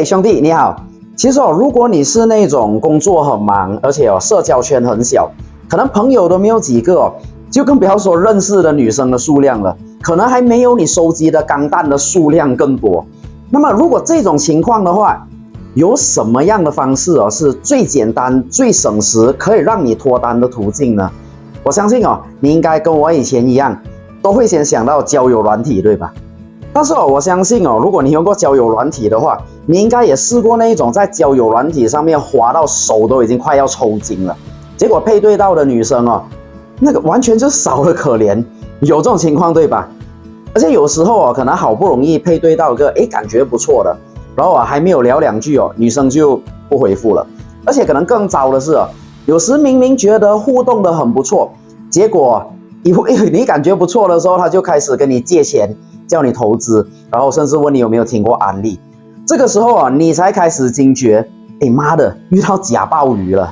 兄弟你好。其实如果你是那种工作很忙，而且社交圈很小，可能朋友都没有几个就更不要说认识的女生的数量了，可能还没有你收集的钢弹的数量更多。那么如果这种情况的话，有什么样的方式是最简单、最省时，可以让你脱单的途径呢？我相信你应该跟我以前一样，都会先想到交友软体，对吧？但是我相信如果你用过交友软体的话，你应该也试过那一种在交友软体上面滑到手都已经快要抽筋了，结果配对到的女生那个完全就少了可怜，有这种情况对吧？而且有时候可能好不容易配对到一个感觉不错的，然后还没有聊两句女生就不回复了。而且可能更糟的是有时明明觉得互动的很不错，结果以为你感觉不错的时候，他就开始跟你借钱，叫你投资，然后甚至问你有没有听过安利。这个时候你才开始惊觉，妈的，遇到假鲍鱼了。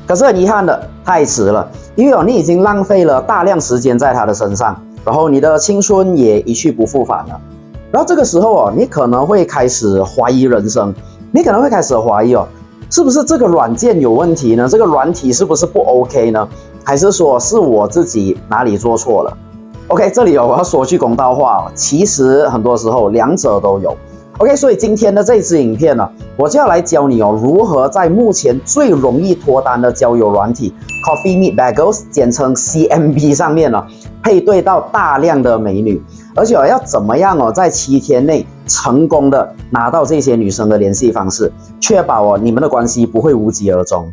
可是很遗憾的，太迟了，因为你已经浪费了大量时间在他的身上，然后你的青春也一去不复返了。然后这个时候你可能会开始怀疑人生，你可能会开始怀疑是不是这个软件有问题呢？这个软体是不是不 OK 呢？还是说是我自己哪里做错了 ？OK， 这里我要说句公道话其实很多时候两者都有。OK， 所以今天的这支影片我就要来教你如何在目前最容易脱单的交友软体 Coffee Meet Bagels， 简称 CMB 上面配对到大量的美女，而且要怎么样在7天内成功的拿到这些女生的联系方式，确保你们的关系不会无疾而终。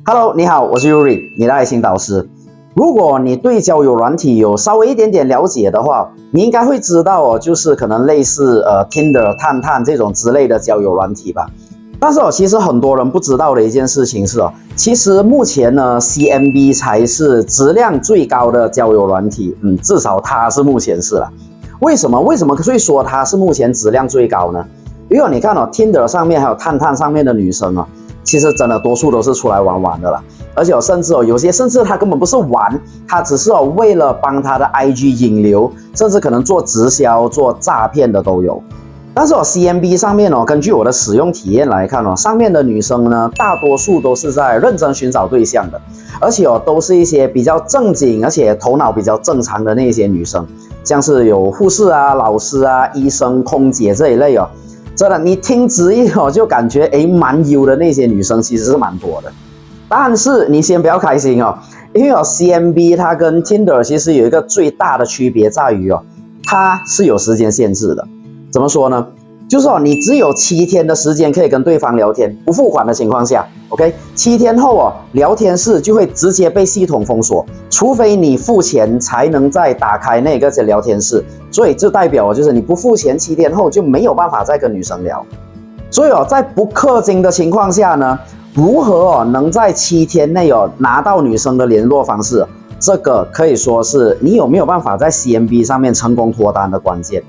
Hello， 你好，我是 Yuri， 你的爱情导师。如果你对交友软体有稍微一点点了解的话，你应该会知道就是可能类似Tinder、探探这种之类的交友软体吧。但是其实很多人不知道的一件事情是其实目前呢 CMB 才是质量最高的交友软体，至少它是目前是啦。为什么会说它是目前质量最高呢？因为你看Tinder 上面还有探探上面的女生其实真的多数都是出来玩玩的啦。而且甚至有些甚至他根本不是玩，他只是为了帮他的 IG 引流，甚至可能做直销、做诈骗的都有。但是CMB 上面根据我的使用体验来看上面的女生呢，大多数都是在认真寻找对象的，而且都是一些比较正经，而且头脑比较正常的那些女生，像是有护士啊、老师啊、医生、空姐这一类真的你听直译就感觉蛮优的那些女生其实是蛮多的。但是你先不要开心因为CMB 它跟 Tinder 其实有一个最大的区别在于它是有时间限制的。怎么说呢？就是你只有7天的时间可以跟对方聊天，不付款的情况下 ，OK， 7天后聊天室就会直接被系统封锁，除非你付钱才能再打开那个聊天室。所以就代表就是你不付钱，7天后就没有办法再跟女生聊。所以在不氪金的情况下呢，如何能在7天内拿到女生的联络方式，这个可以说是你有没有办法在 CMB 上面成功脱单的关键。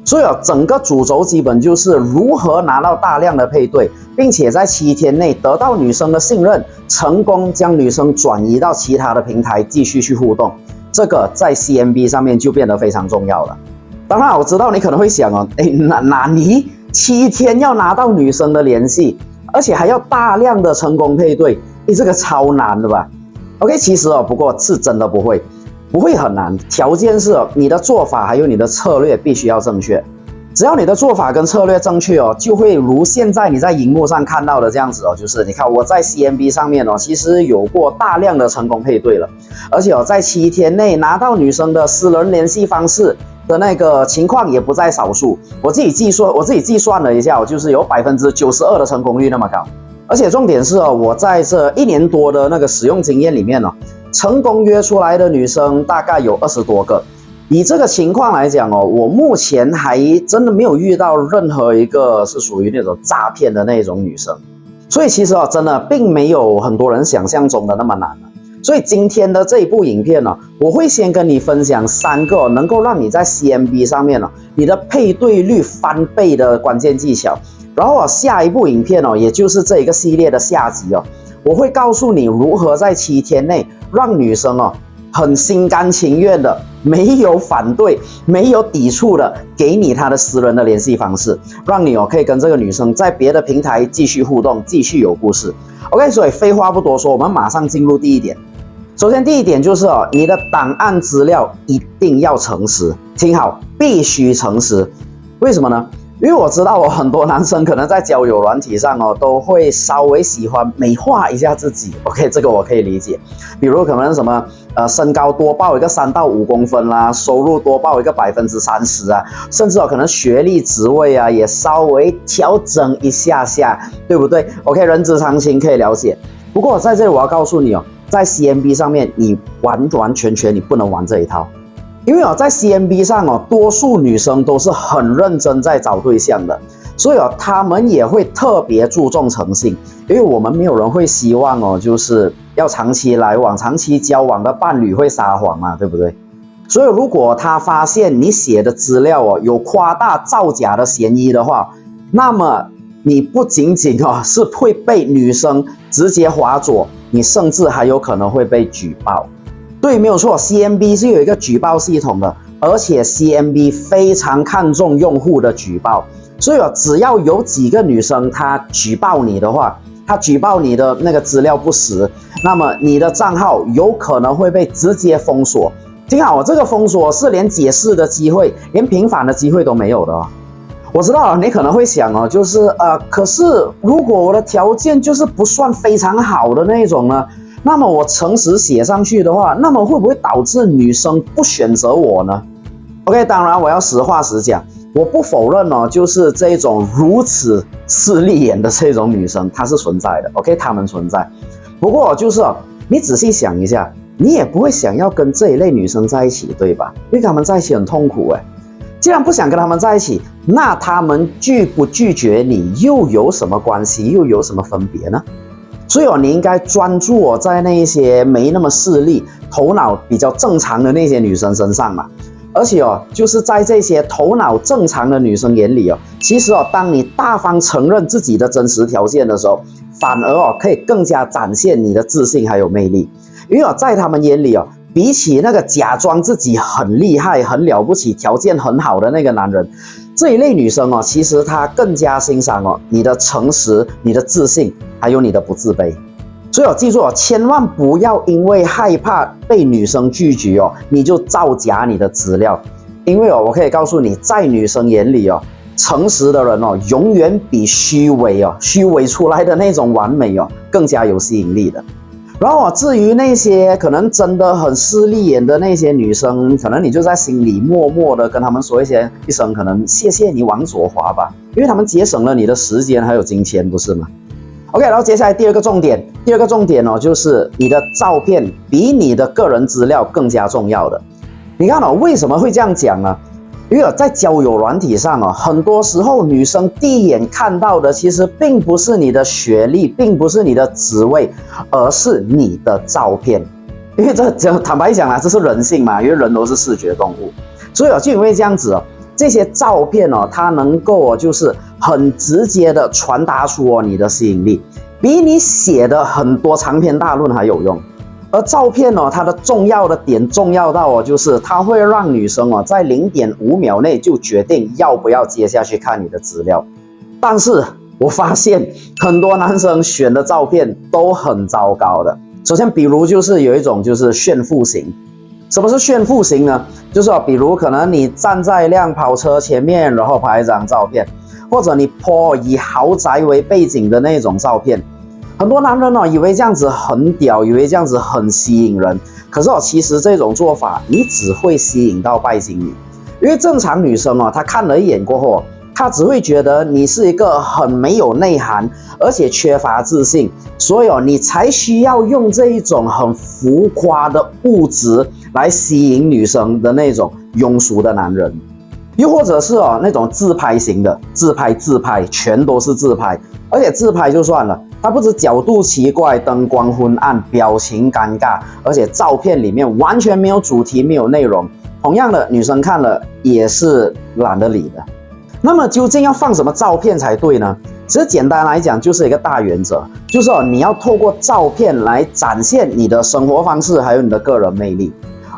所以整个主轴基本就是如何拿到大量的配对，并且在7天内得到女生的信任，成功将女生转移到其他的平台继续去互动。这个在 CMB 上面就变得非常重要了。当然我知道你可能会想哪里7天要拿到女生的联系，而且还要大量的成功配对，这个超难的吧 ？OK， 其实不过是真的不会很难，条件是你的做法还有你的策略必须要正确。只要你的做法跟策略正确就会如现在你在荧幕上看到的这样子就是你看我在 CMB 上面其实有过大量的成功配对了，而且在7天内拿到女生的私人联系方式的那个情况也不在少数。我自己计算了一下就是有 92% 的成功率那么高。而且重点是我在这1年多的那个使用经验里面成功约出来的女生大概有20多个。以这个情况来讲我目前还真的没有遇到任何一个是属于那种诈骗的那种女生。所以其实真的并没有很多人想象中的那么难。所以今天的这一部影片我会先跟你分享3个能够让你在 CMB 上面你的配对率翻倍的关键技巧。然后下一部影片也就是这一个系列的下集我会告诉你如何在7天内让女生很心甘情愿的，没有反对，没有抵触的，给你他的私人的联系方式，让你可以跟这个女生在别的平台继续互动，继续有故事。OK， 所以废话不多说，我们马上进入第一点。首先，第一点就是你的档案资料一定要诚实，听好，必须诚实。为什么呢？因为我知道很多男生可能在交友软体上都会稍微喜欢美化一下自己。OK， 这个我可以理解。比如可能什么身高多报一个3到5公分啦，收入多报一个30%啊，甚至可能学历职位啊也稍微调整一下下，对不对 ？OK， 人之常情，可以了解。不过在这里我要告诉你在 CMB 上面你完全你不能玩这一套。因为在 CMB 上多数女生都是很认真在找对象的，所以她们也会特别注重诚信，因为我们没有人会希望就是要长期来往、长期交往的伴侣会撒谎嘛，对不对？所以如果他发现你写的资料有夸大造假的嫌疑的话，那么你不仅仅是会被女生直接滑左，你甚至还有可能会被举报。对，没有错 ，CMB 是有一个举报系统的，而且 CMB 非常看重用户的举报，所以只要有几个女生她举报你的话，她举报你的那个资料不实，那么你的账号有可能会被直接封锁。听好，这个封锁是连解释的机会、连平反的机会都没有的。我知道你可能会想就是可是如果我的条件就是不算非常好的那种呢？那么我诚实写上去的话，那么会不会导致女生不选择我呢 ？OK， 当然我要实话实讲，我不否认就是这种如此势利眼的这种女生，她是存在的。OK， 她们存在。不过就是你仔细想一下，你也不会想要跟这一类女生在一起，对吧？因为她们在一起很痛苦哎。既然不想跟她们在一起，那她们拒不拒绝你又有什么关系？又有什么分别呢？所以你应该专注在那一些没那么势利、头脑比较正常的那些女生身上嘛。而且就是在这些头脑正常的女生眼里其实当你大方承认自己的真实条件的时候，反而可以更加展现你的自信还有魅力。因为在他们眼里比起那个假装自己很厉害、很了不起、条件很好的那个男人，这一类女生其实她更加欣赏你的诚实、你的自信，还有你的不自卑。所以记住千万不要因为害怕被女生拒绝你就造假你的资料。因为我可以告诉你，在女生眼里诚实的人永远比虚伪出来的那种完美更加有吸引力的。然后至于那些可能真的很势利眼的那些女生，可能你就在心里默默的跟他们说一声可能谢谢你往左滑吧，因为他们节省了你的时间还有金钱，不是吗？ OK， 然后接下来第二个重点就是你的照片比你的个人资料更加重要的。你看为什么会这样讲呢？因为在交友软体上很多时候女生第一眼看到的其实并不是你的学历，并不是你的职位，而是你的照片。因为这坦白讲这是人性嘛，因为人都是视觉动物，所以就因为这样子这些照片它能够就是很直接的传达出你的吸引力，比你写的很多长篇大论还有用。而照片它的重要的点重要到就是它会让女生在0.5秒内就决定要不要接下去看你的资料。但是我发现很多男生选的照片都很糟糕的。首先比如就是有一种就是炫富型。什么是炫富型呢？就是比如可能你站在一辆跑车前面，然后拍一张照片，或者你 po 以豪宅为背景的那种照片。很多男人以为这样子很屌，以为这样子很吸引人，可是其实这种做法你只会吸引到拜金女。因为正常女生她看了一眼过后，她只会觉得你是一个很没有内涵，而且缺乏自信，所以你才需要用这一种很浮夸的物质来吸引女生的那种庸俗的男人。又或者是那种自拍型的，自拍全都是自拍，而且自拍就算了，它不止角度奇怪、灯光昏暗、表情尴尬，而且照片里面完全没有主题、没有内容。同样的，女生看了也是懒得理的。那么究竟要放什么照片才对呢？其实简单来讲就是一个大原则，就是你要透过照片来展现你的生活方式还有你的个人魅力。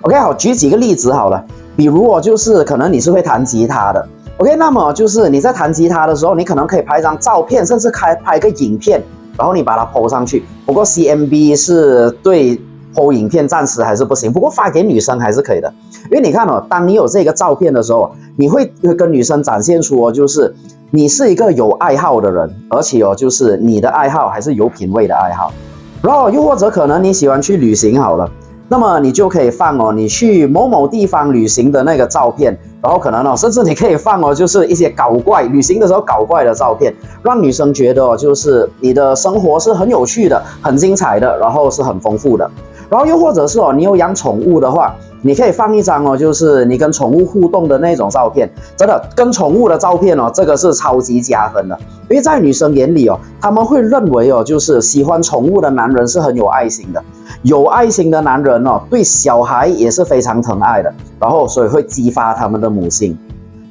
OK， 好，举几个例子好了，比如就是可能你是会弹吉他的 ，OK， 那么就是你在弹吉他的时候，你可能可以拍张照片，甚至拍个影片，然后你把它 po 上去。不过 CMB 是对 po 影片暂时还是不行，不过发给女生还是可以的。因为你看当你有这个照片的时候，你会跟女生展现出就是你是一个有爱好的人，而且就是你的爱好还是有品味的爱好。然后又或者可能你喜欢去旅行好了。那么你就可以放你去某某地方旅行的那个照片，然后可能甚至你可以放就是一些搞怪旅行的时候搞怪的照片，让女生觉得就是你的生活是很有趣的、很精彩的，然后是很丰富的。然后又或者是你有养宠物的话，你可以放一张就是你跟宠物互动的那种照片，真的跟宠物的照片这个是超级加分的，因为在女生眼里他们会认为就是喜欢宠物的男人是很有爱心的。有爱心的男人对小孩也是非常疼爱的，然后所以会激发他们的母性。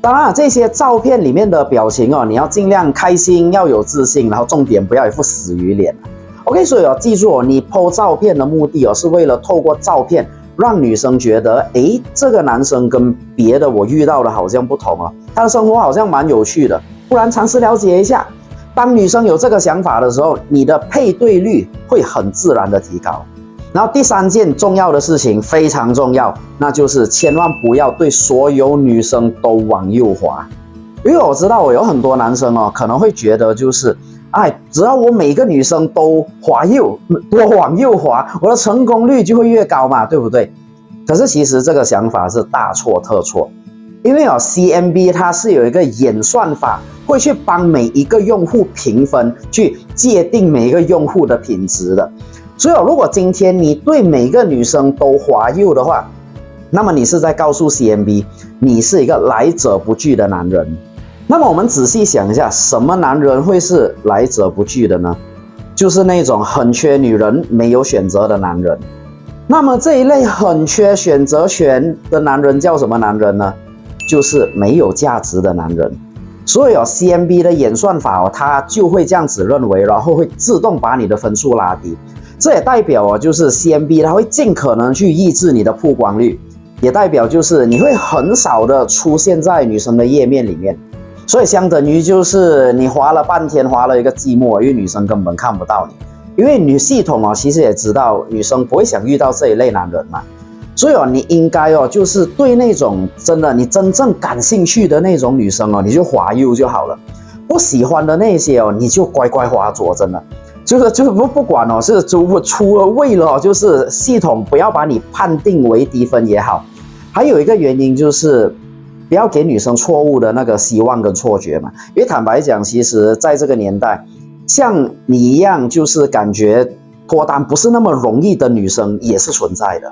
当然这些照片里面的表情你要尽量开心，要有自信，然后重点不要一副死鱼脸。OK， 所以记住你 po 照片的目的是为了透过照片让女生觉得，这个男生跟别的我遇到的好像不同他的生活好像蛮有趣的，不然尝试了解一下。当女生有这个想法的时候，你的配对率会很自然的提高。然后第三件重要的事情非常重要，那就是千万不要对所有女生都往右滑。因为我知道有很多男生可能会觉得就是只要我每个女生都滑右，多往右滑，我的成功率就会越高嘛，对不对？可是其实这个想法是大错特错。因为CMB 它是有一个演算法，会去帮每一个用户评分，去界定每一个用户的品质的。所以如果今天你对每个女生都滑右的话，那么你是在告诉 CMB 你是一个来者不拒的男人。那么我们仔细想一下，什么男人会是来者不拒的呢？就是那种很缺女人没有选择的男人。那么这一类很缺选择权的男人叫什么男人呢？就是没有价值的男人。所以CMB 的演算法它就会这样子认为，然后会自动把你的分数拉低。这也代表就是 CMB 它会尽可能去抑制你的曝光率，也代表就是你会很少的出现在女生的页面里面。所以相等于就是你滑了半天，滑了一个寂寞，因为女生根本看不到你。因为女系统其实也知道女生不会想遇到这一类男人嘛。所以你应该就是对那种真的你真正感兴趣的那种女生你就滑右就好了。不喜欢的那些你就乖乖滑左，真的。就是不管是除了为了就是系统不要把你判定为低分也好，还有一个原因就是不要给女生错误的那个希望跟错觉嘛。因为坦白讲，其实在这个年代，像你一样就是感觉脱单不是那么容易的女生也是存在的。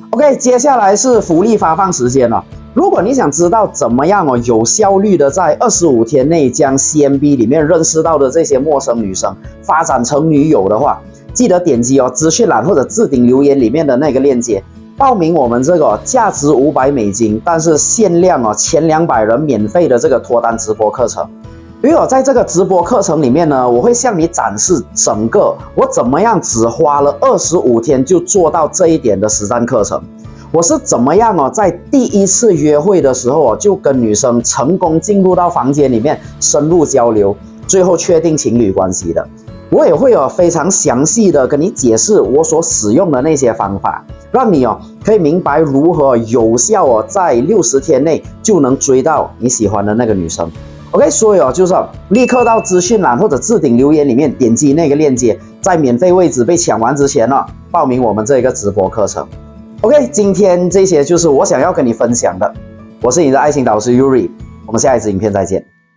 OK， 接下来是福利发放时间了。如果你想知道怎么样有效率的在25天内将 CMB 里面认识到的这些陌生女生发展成女友的话，记得点击资讯栏或者置顶留言里面的那个链接，报名我们这个价值$500，但是限量前200人免费的这个脱单直播课程。因为在这个直播课程里面呢，我会向你展示整个我怎么样只花了25天就做到这一点的实战课程。我是怎么样在第一次约会的时候就跟女生成功进入到房间里面深入交流，最后确定情侣关系的。我也会非常详细的跟你解释我所使用的那些方法，让你可以明白如何有效在60天内就能追到你喜欢的那个女生。OK， 所以就是立刻到资讯栏或者置顶留言里面点击那个链接，在免费位置被抢完之前报名我们这个直播课程。OK， 今天这些就是我想要跟你分享的。我是你的爱情导师 Yuri， 我们下一支影片再见。